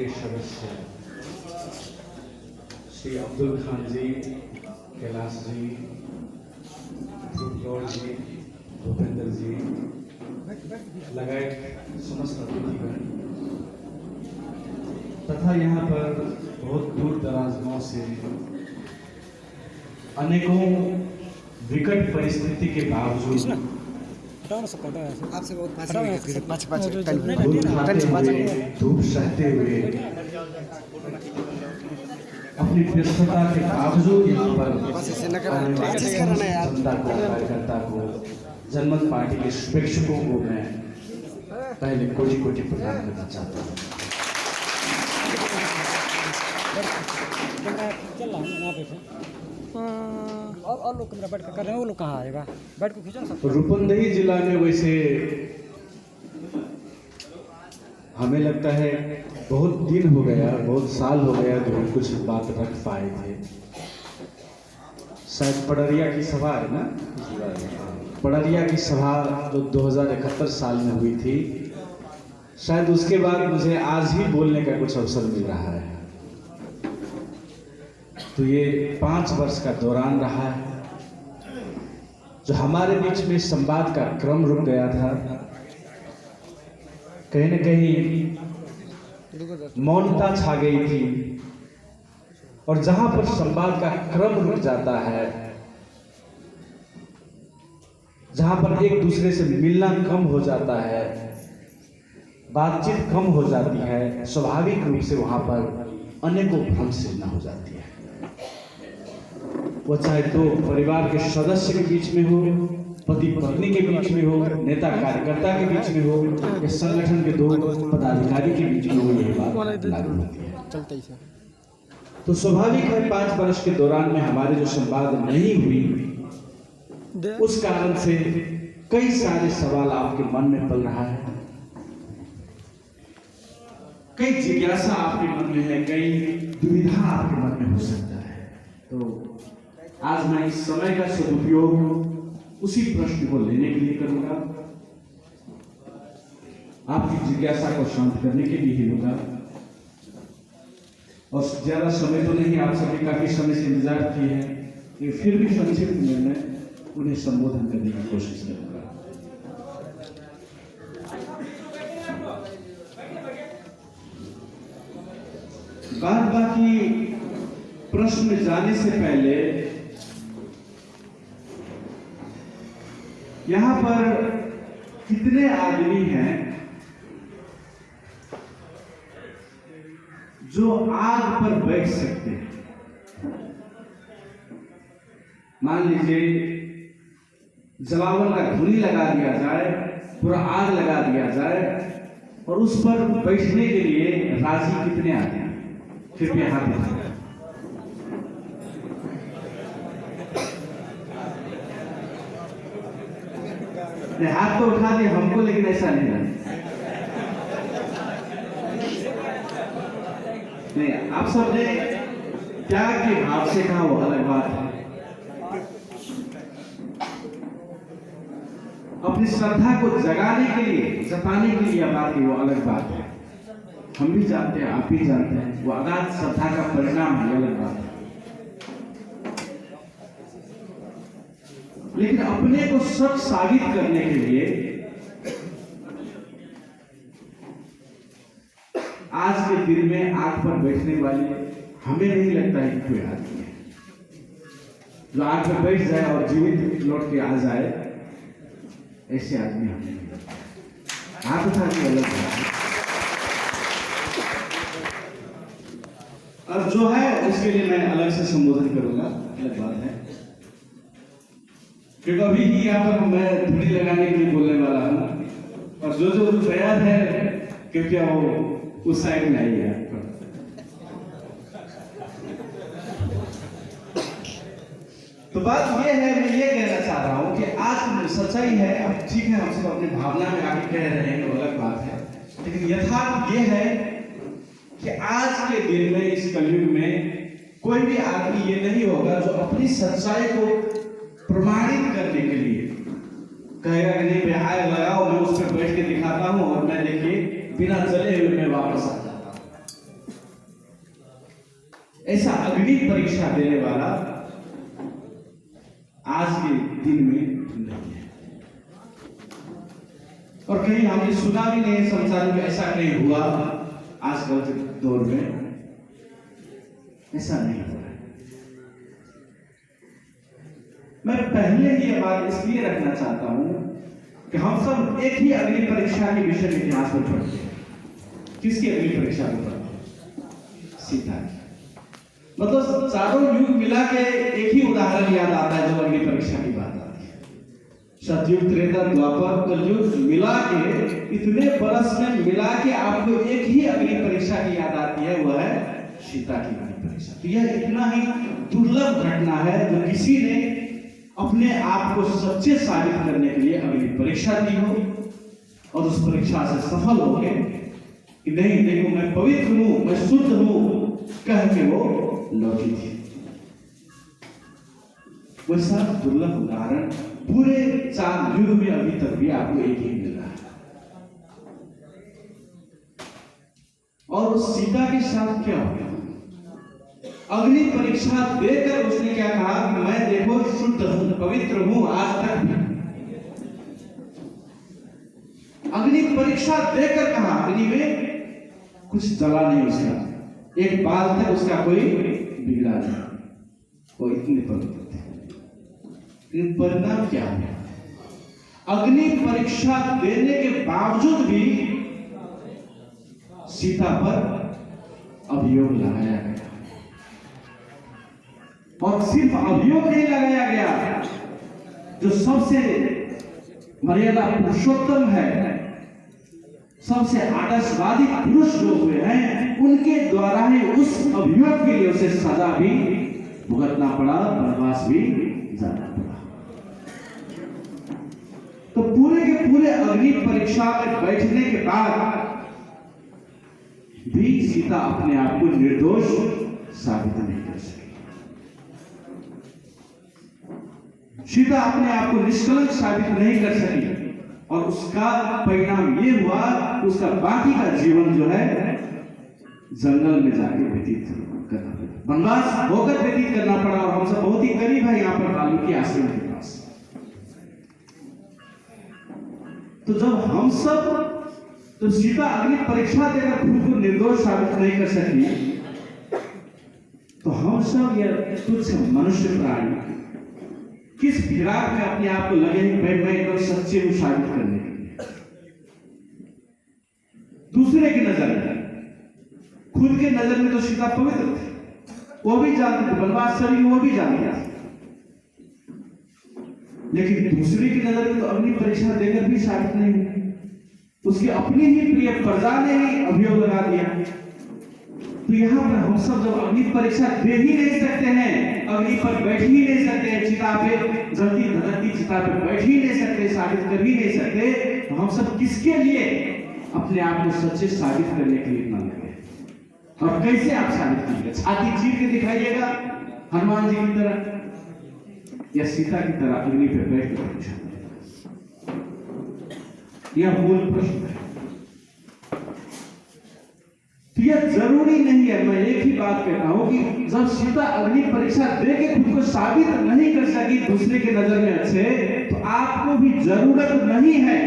के सदस्य श्री अब्दुल खान जी, कैलाश जी, ध्रुव जी, भूपेंद्र जी लगायत समस्त अतिथिगण तथा यहाँ पर बहुत दूर दराज गांव से अनेकों विकट परिस्थिति के बावजूद आपसे बहुत धूप सहते हुए अपनी व्यस्तता के बावजूद यहाँ पर जनता को, कार्यकर्ता को, जनमत पार्टी के शुभेच्छुकों को मैं पहले कोटि कोटि प्रदान करना चाहता हूँ। और लोग कैमरा बैठ कर रहे हैं, वो लोग कहाँ आएगा? बैठ को खींचो ना। रूपंदेही जिला में वैसे हमें लगता है बहुत दिन हो गया, बहुत साल हो गया जो हम कुछ बात रख पाए थे। शायद पडरिया की सभा है ना, पडरिया की सभा जो 2071 साल में हुई थी, शायद उसके बाद मुझे आज ही बोलने का कुछ अवसर मिल रहा है। तो ये 5 वर्ष का दौरान रहा है जो हमारे बीच में संवाद का क्रम रुक गया था। कहीं न कहीं मौनता छा गई थी, और जहां पर संवाद का क्रम रुक जाता है, जहां पर एक दूसरे से मिलना कम हो जाता है, बातचीत कम हो जाती है, स्वाभाविक रूप से वहां पर अनेकों भ्रम सृजना हो जाती है। वो चाहे तो परिवार के सदस्य के बीच में हो, पति पत्नी के बीच में हो, नेता कार्यकर्ता के बीच में हो, या संगठन के 2 पदाधिकारी के बीच में हो, यही बात लागू होती है। तो स्वाभाविक है 5 वर्ष के दौरान में हमारे जो संवाद नहीं हुई, उस कारण से कई सारे सवाल आपके मन में पल रहा है, कई जिज्ञासा आपके मन में है, कई दुविधा आपके मन में हो सकता है। तो आज मैं इस समय का सदुपयोग उसी प्रश्न को लेने के लिए करूंगा, आपकी जिज्ञासा को शांत करने के लिए ही होगा, और ज्यादा समय तो नहीं, आप सभी काफी समय से इंतजार किए हैं, ये फिर भी संक्षिप्त में मैं उन्हें संबोधन करने की कोशिश करूंगा। बाद बाकी प्रश्न में जाने से पहले यहां पर कितने आदमी हैं जो आग पर बैठ सकते हैं? मान लीजिए जलावन का धुनी लगा दिया जाए, पूरा आग लगा दिया जाए, और उस पर बैठने के लिए राजी कितने आते हैं? कृपया हाथ उठाएं। हाथ तो उठा दिए हमको, लेकिन ऐसा नहीं है। नहीं, आप सबने त्याग के भाव से कहा, वो अलग बात है। अपनी श्रद्धा को जगाने के लिए, जताने के लिए बात की, वो अलग बात है। हम भी जानते हैं, आप भी जानते हैं, वो अगाध श्रद्धा का परिणाम है, अलग बात है। लेकिन अपने को सच साबित करने के लिए आज के दिन में आग पर बैठने वाले हमें नहीं लगता है कि कोई आदमी है जो आग पर बैठ जाए और जीवित लौट के आ जाए। ऐसे आदमी हमें नहीं लगता। हाथ उठा के अलग है, और जो है उसके लिए मैं अलग से संबोधन करूंगा, अलग बात है। क्योंकि अभी ही यहाँ पर मैं धुनी लगाने के लिए बोलने वाला हूँ, और जो तैयार है कृपया वो उस साइड में आइए। तो बात ये है, मैं ये कहना चाह रहा हूँ कि आज सच्चाई है। अब ठीक है, हम सब अपनी भावना में आगे कह रहे हैं, तो अलग बात है, लेकिन यथार्थ ये है कि आज के दिन में, इस कलयुग में, कोई भी आदमी ये नहीं होगा जो अपनी सच्चाई को प्रमाणित करने के लिए कहेगा कि नहीं भाई आग लगाओ, मैं उस पर बैठ के दिखाता हूं, और मैं देखिए बिना जले हुए मैं वापस आ जाता हूं। ऐसा अग्नि परीक्षा देने वाला आज के दिन में नहीं है। और कहीं हमने सुना भी नहीं, संसार में ऐसा कहीं हुआ आजकल के दौर में, ऐसा नहीं हो रहा है। मैं पहले ही ये बात इसलिए रखना चाहता हूं कि हम सब एक ही अग्नि परीक्षा के विषय में इतिहास में पढ़ते हैं। किसकी अग्नि परीक्षा में पढ़ते हैं? सीता की। मतलब चारों युग मिला के एक ही उदाहरण याद आता है जब अग्नि परीक्षा की बात आती है। सतयुग, त्रेता, द्वापर, कलयुग मिला के, इतने बरस में मिला के आपको एक ही अग्नि परीक्षा की याद आती है, वह है सीता की अग्नि परीक्षा। तो यह इतना ही दुर्लभ घटना है जो किसी ने अपने आप को सच्चे साबित करने के लिए अग्नि परीक्षा दी हो और उस परीक्षा से सफल हो गए कि नहीं देखो मैं पवित्र हूं, मैं शुद्ध हूं, कह के वो लौटी थी। वैसा दुर्लभ उदाहरण पूरे 4 युग में अभी तक भी आपको एक ही मिल रहा है। और उस सीता के साथ क्या हो गया? अग्नि परीक्षा देकर उसने क्या कहा कि मैं देखो शुद्ध हूं, पवित्र हूं, आज तक भी। अग्नि परीक्षा देकर कहा, अग्नि में कुछ जला नहीं उसका, एक बाल तक उसका कोई बिगड़ा नहीं, वो इतने पवित्र थे। लेकिन परिणाम क्या हुआ? अग्नि परीक्षा देने के बावजूद भी सीता पर अभियोग लगाया गया। और सिर्फ अभियोग नहीं लगाया गया, जो सबसे मर्यादा पुरुषोत्तम है, सबसे आदर्शवादी पुरुष जो हुए हैं, उनके द्वारा ही उस अभियोग के लिए उसे सजा भी भुगतना पड़ा, वनवास भी जाना पड़ा। तो पूरे के पूरे अग्नि परीक्षा में बैठने के बाद भी सीता अपने आप को निर्दोष साबित नहीं कर सकी। सीता अपने आप को निष्कलंक साबित नहीं कर सकी और उसका परिणाम ये हुआ कि उसका बाकी का जीवन जो है जंगल में जाके व्यतीत करना पड़ा, वनवास होकर व्यतीत करना पड़ा। और हम सब बहुत ही करीब है यहाँ पर वाल्मीकि आश्रम के पास। तो जब हम सब तो सीता अग्नि परीक्षा देकर खुद को निर्दोष साबित नहीं कर सकी, तो हम सब ये तुच्छ मनुष्य प्राणी किस फिराक में अपने आप को लगे मैं एकदम सच्चे हूं साबित करने के लिए। दूसरे की नजर में, खुद के नजर में तो सीता पवित्र थे, वो भी जानते थे, वनवास शरीर वो भी जानते थे। लेकिन दूसरे की नजर में तो अग्नि परीक्षा देकर भी साबित नहीं हुई। उसकी अपनी ही प्रिय प्रजा ने ही अभियोग लगा दिया। तो यहाँ पर हम सब जब अग्नि परीक्षा दे ही नहीं सकते हैं, अग्नि पर बैठ ही नहीं सकते हैं, चिता पे जलती धरती चिता पे बैठ ही नहीं सकते, साबित कर ही नहीं सकते, तो हम सब किसके लिए अपने आप को सच्चे साबित करने के लिए इतना लगे? और कैसे आप साबित कीजिएगा? छाती चीर के दिखाइएगा हनुमान जी की तरह या सीता की तरह अग्नि पे बैठ कर पूछा? यह मूल प्रश्न है। तो यह जरूरी नहीं है, मैं एक ही बात कहता हूं कि जब सीता अग्नि परीक्षा दे के खुद को साबित नहीं कर सकी दूसरे के नजर में अच्छे, तो आपको भी जरूरत नहीं है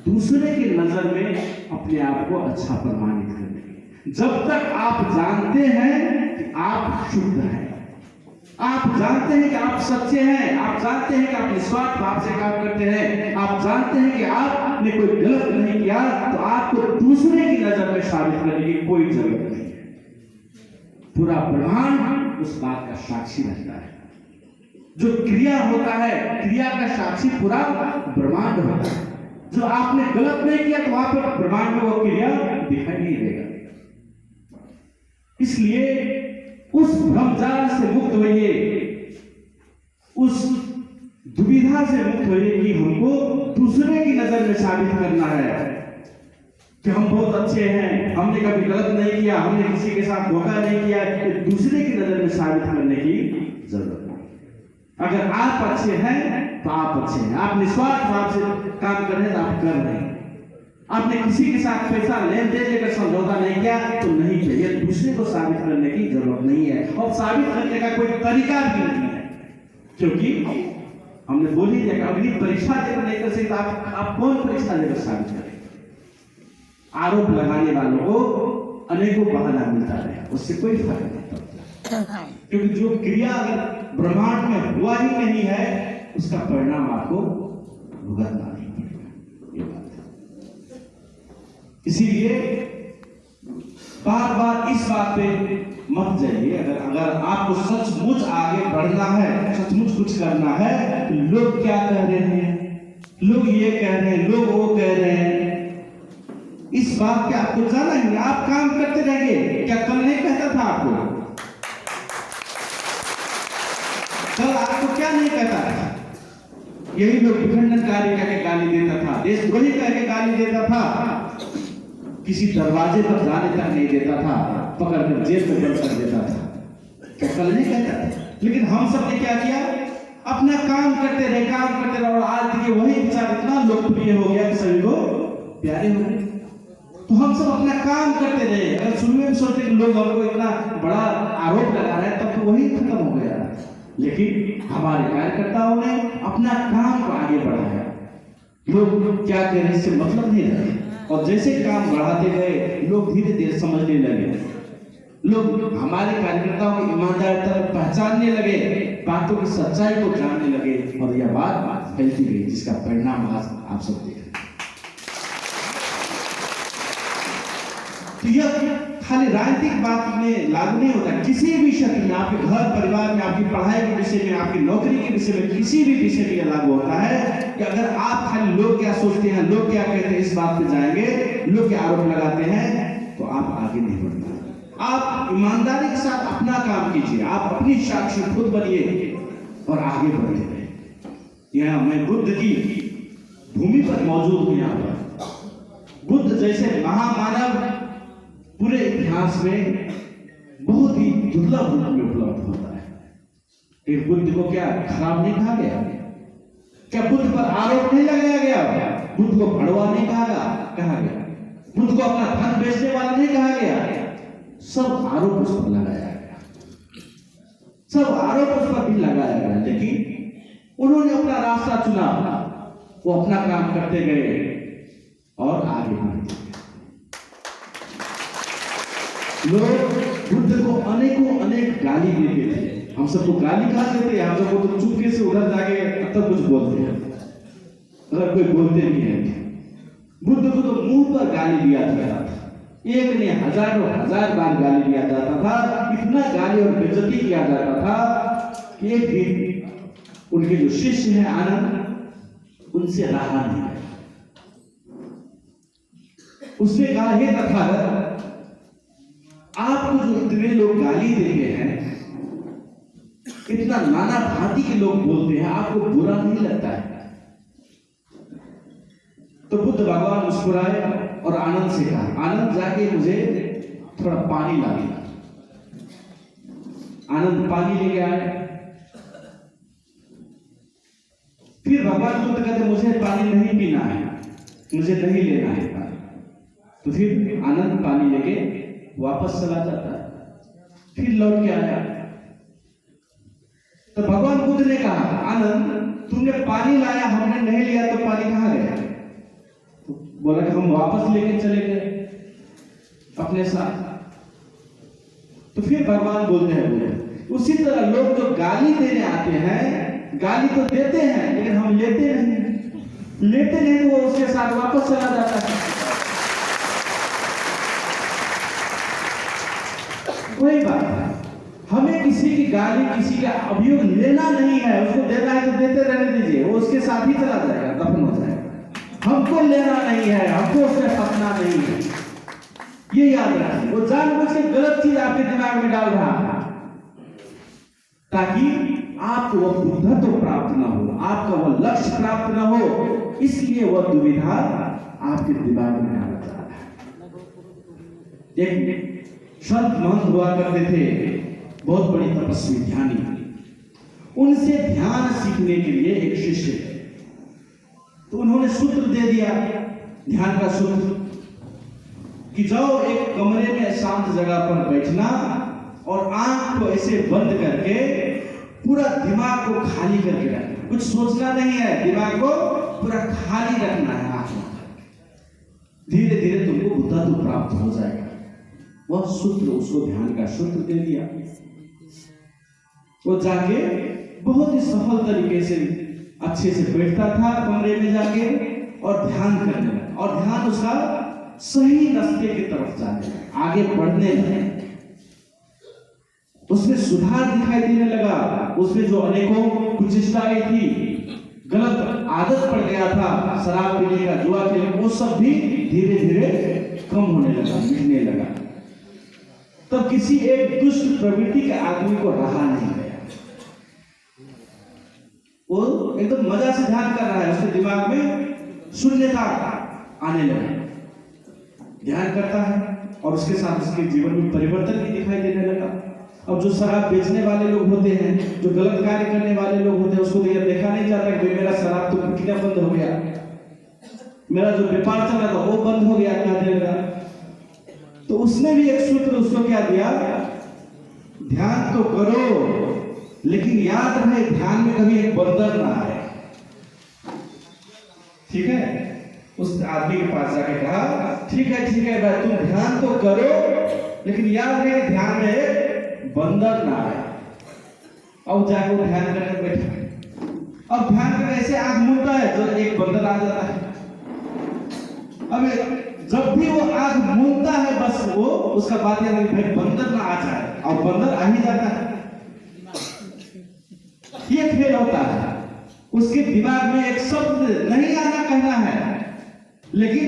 दूसरे की नजर में अपने आप को अच्छा प्रमाणित करने की। जब तक आप जानते हैं कि आप शुद्ध हैं, आप जानते हैं कि आप सच्चे हैं, आप जानते हैं कि आप निस्वार्थ भाव से काम करते हैं, आप जानते हैं कि आपने कोई गलत नहीं किया, तो आपको दूसरे की नजर में साबित करने की कोई जरूरत नहीं है। पूरा ब्रह्मांड उस बात का साक्षी रहता है। जो क्रिया होता है, क्रिया का साक्षी पूरा ब्रह्मांड होता है। जो आपने गलत नहीं किया तो वहां पर ब्रह्मांड में वो क्रिया दिखाई नहीं देगा। इसलिए उस भ्रमजाल से मुक्त होइए, उस दुविधा से मुक्त होइए कि हमको दूसरे की नजर में साबित करना है कि हम बहुत अच्छे हैं, हमने कभी गलत नहीं किया, हमने किसी के साथ धोखा नहीं किया। दूसरे की नजर में साबित करने की जरूरत नहीं। अगर आप अच्छे हैं तो आप अच्छे हैं, आप निस्वार्थ भाव से काम कर रहे हैं तो आप कर रहे हैं। आपने किसी के साथ पैसा लेन देन लेकर समझौता नहीं किया तो नहीं चाहिए, एक दूसरे को साबित करने की जरूरत नहीं है, और साबित करने का कोई तरीका भी नहीं है, क्योंकि हमने बोल ही दिया कि अग्नि परीक्षा देकर नहीं कर सकते। आप कौन परीक्षा देकर साबित करें? आरोप लगाने वालों को अनेकों बहाना मिलता है, उससे कोई फर्क नहीं पड़ता, क्योंकि जो क्रिया अगर ब्रह्मांड में हुआ ही नहीं है उसका परिणाम आपको भुगतना नहीं पड़ेगा, ये बात है। इसीलिए बार बार इस बात पे मत जाइए। अगर आपको सचमुच आगे बढ़ना है, सचमुच कुछ करना है, तो लोग क्या कह रहे हैं, लोग ये कह रहे हैं, लोग वो कह रहे हैं, इस बात पे आपको जाना ही नहीं। आप काम करते रहिए। क्या कल नहीं कहता था आपको? कल आपको क्या नहीं कहता था? यही लोग विखंडनकारी कह के गाली देता था, देशद्रोही कह के गाली देता था, किसी दरवाजे पर जाने तक नहीं देता था, पकड़ कर जेल में बंद कर देता था। क्या कल नहीं कहता था? लेकिन हम सब ने क्या किया? अपना काम करते रहे, काम करते रहे, और आज देखिए वही विचार इतना लोकप्रिय हो गया कि सभी को प्यारे हो गए। तो हम सब अपना काम करते रहे। अगर शुरू में सोचते कि लोग हमको इतना बड़ा आरोप लगा रहे हैं, तब तो वही खत्म हो गया। लेकिन हमारे कार्यकर्ताओं ने अपना काम को आगे बढ़ाया। लोग क्या कह रहे हैं इससे मतलब नहीं रहे, और जैसे काम बढ़ाते गए लोग धीरे धीरे समझने लगे, लोग हमारे कार्यकर्ताओं की ईमानदारी पहचानने लगे, बातों की सच्चाई को जानने लगे, और यह बात फैलती गई, जिसका परिणाम आज आप सब देख रहे हैं। तो यह खाली राजनीतिक बात में लागू नहीं होता, किसी भी क्षेत्र में, आपके घर परिवार में, आपकी पढ़ाई के विषय में, आपकी नौकरी के विषय में, किसी भी विषय में यह लागू होता है कि अगर आप खाली लोग क्या सोचते हैं, लोग क्या कहते हैं, इस बात पे जाएंगे, लोग क्या आरोप लगाते हैं, तो आप आगे नहीं बढ़ पाएंगे। आप ईमानदारी के साथ अपना काम कीजिए, आप अपनी साक्षी खुद बनिए और आगे बढ़ते रहे। यहाँ मैं बुद्ध की भूमि पर मौजूद हूँ। यहाँ पर बुद्ध जैसे महामानव पूरे इतिहास में बहुत ही दुर्लभ रूप में उपलब्ध होता है। एक बुद्ध को क्या खराब नहीं कहा गया? क्या बुद्ध पर आरोप नहीं लगाया गया? बुद्ध को भड़वा नहीं कहा गया? बुद्ध को अपना धन बेचने वाला नहीं कहा गया? सब आरोप उस पर लगाया गया, सब आरोप उस पर भी लगाया गया, लेकिन उन्होंने अपना रास्ता चुना, वो अपना काम करते गए और आगे बढ़ते गए। लोग बुद्ध को अनेक गाली देते थे। हम सबको गाली कहा देते हैं, हम सबको तो चुपके से उधर जाके तब कुछ बोलते हैं, अगर कोई बोलते नहीं है। बुद्ध को तो मुंह पर गाली दिया जाता था, एक ने हजार बार गाली दिया जाता था, इतना गाली और बेइज्जती किया जाता था कि एक दिन उनके जो शिष्य हैं आनंद, उनसे रहा नहीं। उसने कहा, हे तथागत, आपको जो इतने लोग गाली देते हैं, इतना नाना भांति के लोग बोलते हैं, आपको बुरा नहीं लगता है? तो बुद्ध भगवान मुस्कुराए और आनंद से कहा, आनंद जाके मुझे थोड़ा पानी ला दिया। आनंद पानी लेके आए। फिर भगवान बुद्ध कहते, मुझे पानी नहीं पीना है, मुझे नहीं लेना है पानी। तो फिर आनंद पानी लेके वापस चला जाता है। फिर लौट के आया तो भगवान बुद्ध ने कहा, आनंद, तुमने पानी लाया, हमने नहीं लिया, तो पानी कहां गया? तो बोला कि हम वापस लेके चले गए अपने साथ। तो फिर भगवान बोलते हैं, उसी तरह लोग जो गाली देने आते हैं, गाली तो देते हैं, लेकिन हम लेते नहीं, तो वो उसके साथ वापस चला जाता है। वही बात है, हमें किसी की गाली, किसी का अभियोग लेना नहीं है। उसको देना है तो देते रहने दीजिए, वो उसके साथ ही चला जाएगा, दफन हो जाएगा। हमको लेना नहीं है, हमको उससे फंसना नहीं है, ये याद रखिए। वो जानबूझ के गलत चीज आपके दिमाग में डाल रहा है ताकि आपको वह बुद्धत्व प्राप्त न हो, आपका वह लक्ष्य प्राप्त न हो, इसलिए वह दुविधा आपके दिमाग में डाला जा रहा है। एक संत महंत हुआ करते थे, बहुत बड़ी तपस्वी ध्यानी। उनसे ध्यान सीखने के लिए एक शिष्य थे, तो उन्होंने सूत्र दे दिया, ध्यान का सूत्र, कि जाओ एक कमरे में शांत जगह पर बैठना और आंख को ऐसे बंद करके पूरा दिमाग को खाली करके रखना, कुछ सोचना नहीं है, दिमाग को पूरा खाली रखना है आंख में। धीरे धीरे तुमको बुद्धत्व प्राप्त हो जाएगा। वह सूत्र, उसको ध्यान का सूत्र दे दिया। वो जाके बहुत ही सफल तरीके से अच्छे से बैठता था कमरे में जाके और ध्यान करने लगा, और ध्यान उसका सही रास्ते की तरफ जाने लगा, आगे बढ़ने लगा। उसमें सुधार दिखाई देने लगा। उसमें जो अनेकों कुचेष्टाएं थी, गलत आदत पड़ गया था शराब पीने का, जुआ खेलने, वो सब भी धीरे धीरे कम होने लगा, मिटने लगा। तब किसी एक दुष्ट प्रवृत्ति के आदमी को रहा नहीं गया। वो एकदम मजा से ध्यान कर रहा है, उसके दिमाग में शून्यता आने लगा। ध्यान करता है और उसके साथ उसके जीवन में परिवर्तन भी दिखाई देने लगा। अब जो शराब बेचने वाले लोग होते हैं, जो गलत कार्य करने वाले लोग होते हैं, उसको तो यह देखा नहीं जाता कि मेरा शराब तो कितना बंद हो गया, मेरा जो व्यापार चल रहा था वो बंद हो गया, क्या देगा। तो उसने भी एक सूत्र उसको क्या दिया, ध्यान तो करो लेकिन याद रहे ध्यान में कभी एक बंदर ना आए। ठीक है, उस आदमी के पास जाके कहा ठीक है भाई, तुम ध्यान तो करो लेकिन याद रहे ध्यान में बंदर ना आए। अब जाके वो ध्यान करने बैठा। अब ध्यान करने ऐसे आंख मूंदता है तो एक बंदर आ जाता है। अब जब भी वो आंख मूंदता है बस वो उसका बात है भाई बंदर ना आ जाए, और बंदर आ ही जाता है। ये खेल होता है। उसके दिमाग में एक शब्द नहीं आना कहना है, लेकिन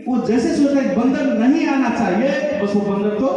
वो जैसे सोचता है बंदर नहीं आना चाहिए, बस वो बंदर तो